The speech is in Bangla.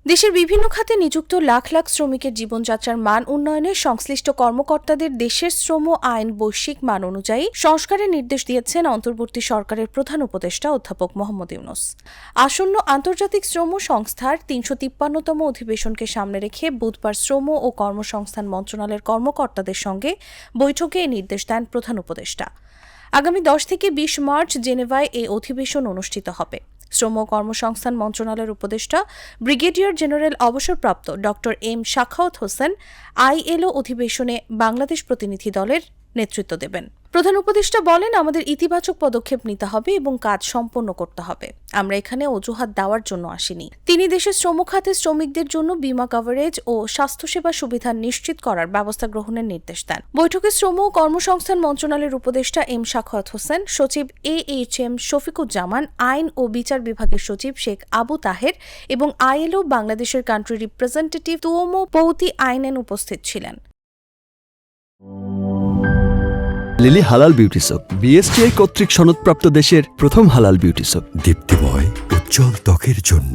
দেশের বিভিন্ন খাতে নিযুক্ত লাখ লাখ শ্রমিকের জীবনযাত্রার মান উন্নয়নে সংশ্লিষ্ট কর্মকর্তাদের দেশের শ্রম আইন বৈশ্বিক মান অনুযায়ী সংস্কারের নির্দেশ দিয়েছেন অন্তর্বর্তী সরকারের প্রধান উপদেষ্টা অধ্যাপক মোহাম্মদ ইউনূস। আসন্ন আন্তর্জাতিক শ্রম সংস্থার ৩৫৩তম অধিবেশনকে সামনে রেখে বুধবার শ্রম ও কর্মসংস্থান মন্ত্রণালয়ের কর্মকর্তাদের সঙ্গে বৈঠকে এই নির্দেশ দেন প্রধান উপদেষ্টা। আগামী ১০ থেকে ২০ মার্চ জেনেভায় এই অধিবেশন অনুষ্ঠিত হবে। শ্রম ও কর্মসংস্থান মন্ত্রণালয়ের উপদেষ্টা ব্রিগেডিয়ার জেনারেল অবসরপ্রাপ্ত ড এম সাখাওয়াত হোসেন আইএলও অধিবেশনে বাংলাদেশ প্রতিনিধি দলের নেতৃত্ব দেবেন। প্রধান উপদেষ্টা বলেন, আমাদের ইতিবাচক পদক্ষেপ নিতে হবে এবং কাজ সম্পন্ন করতে হবে। আমরা এখানে অজুহাত দেওয়ার জন্য আসিনি। তিনি দেশের শ্রম খাতে শ্রমিকদের জন্য বীমা কভারেজ ও স্বাস্থ্যসেবা সুবিধা নিশ্চিত করার ব্যবস্থা গ্রহণের নির্দেশ দেন। বৈঠকে শ্রম ও কর্মসংস্থান মন্ত্রণালয়ের উপদেষ্টা এম সাখাওয়াত হোসেন, সচিব AHM শফিকুজ্জামান, আইন ও বিচার বিভাগের সচিব শেখ আবু তাহের এবং আইএলও বাংলাদেশের কান্ট্রি রিপ্রেজেন্টেটিভ তুওমো পৌতি আইনেন উপস্থিত ছিলেন। লিলি হালাল বিউটি সোপ, BSTI কর্তৃক সনদপ্রাপ্ত দেশের প্রথম হালাল বিউটি সোপ। দীপ্তিময় উজ্জ্বল ত্বকের জন্য।